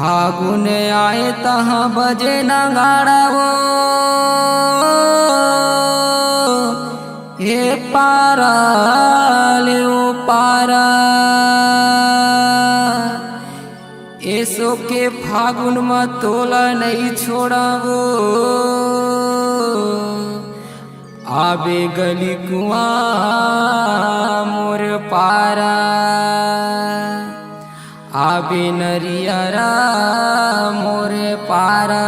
फागुन आए तहाँ बजे नगाड़ा वो हे पारा ले ओ पारा ऐसो के फागुन में तोला नहीं छोड़ावो आबे गली कुआ मोर पारा आबे नरियरा मोर पारा।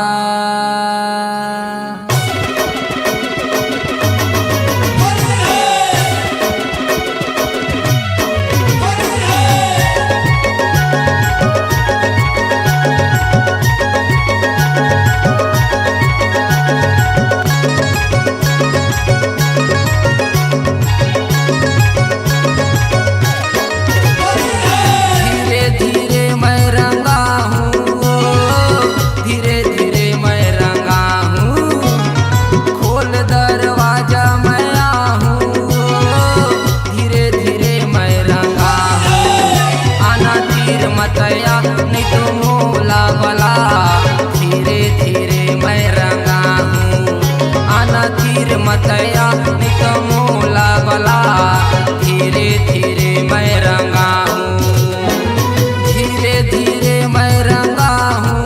नहीं तो मोला बला धीरे धीरे मैं रंगा हूँ आना तीर मतया नहीं तो मोला बला धीरे धीरे मैं रंगा हूँ धीरे धीरे मैं रंगा हूँ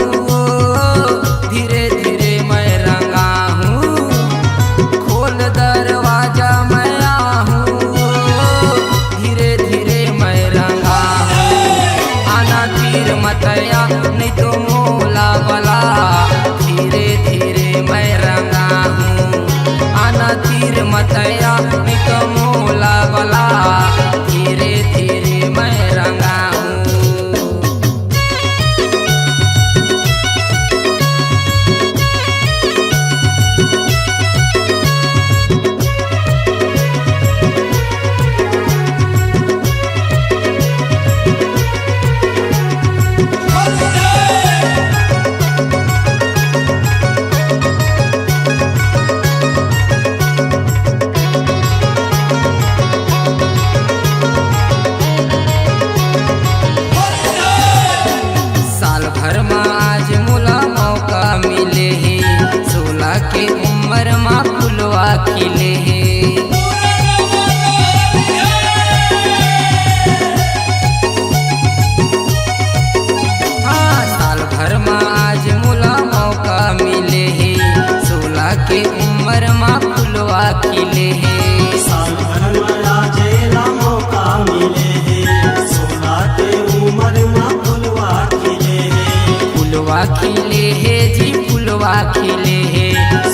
धीरे धीरे मैं रंगा हूँ खोल दरवाजा मैं आहूँ धीरे धीरे मैं रंगा तीर मतया नहीं तो मोला बला धीरे धीरे मैं रंगा हूँ आना तीर मतया नहीं तो मोला बला धीरे धीरे मैं रंगा हूँ। भर में आज मुला मौका मिले है 16 के उम्र में फुलवा खिले है हाँ साल भर में आज मुला मौका मिले है 16 के उम्र में फुलवा खिले है साल भर में आज मौका मिले है 16 के उम्र में फुलवा खिले है जी फुलवा खिले है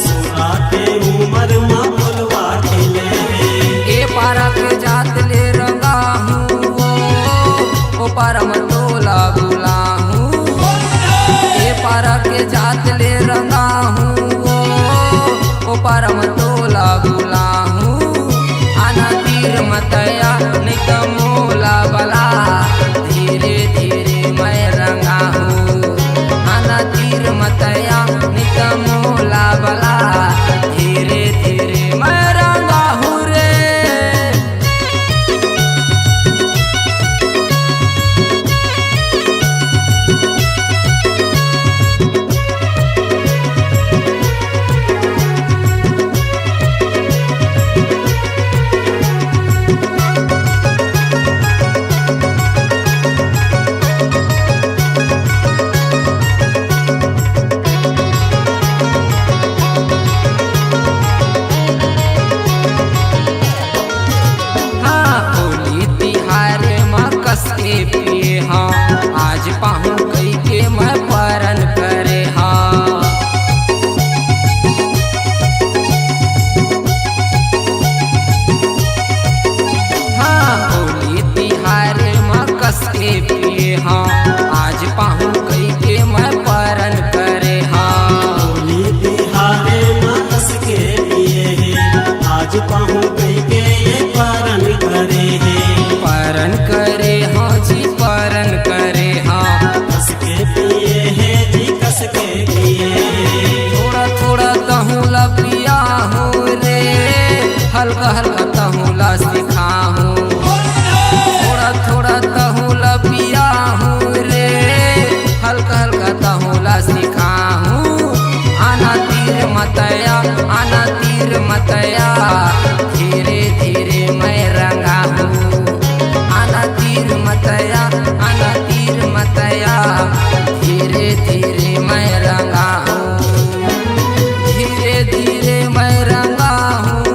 16 के उम्र में फुलवा खिले है ए पारा के जात ले रंगा हूँ ओ पारा में तोला बुला हूँ ए पारा के जात ले रंगा हूँ ओ पारा में तोला बुला हूँ आना तीर मतया नहीं तो मोला बला धीरे धीरे मैं रंगा हूँ तीर मतया नहीं तो मोला बला धीरे धीरे मैं रंगा हूँ रे। मतया धीरे धीरे मैं रंगा हूँ, धीरे धीरे मैं रंगा हूँ,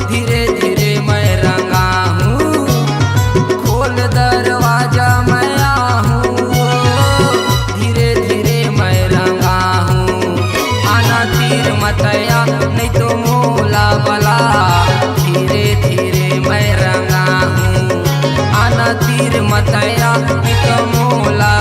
धीरे धीरे मैं रंगा हूँ। खोल दरवाजा मैं आहूँ, धीरे धीरे मैं रंगा हूँ। आना तीर मतया नहीं तो मोला बला, धीरे धीरे मैं रंगा हूँ। आना तीर मतया नहीं तो मोला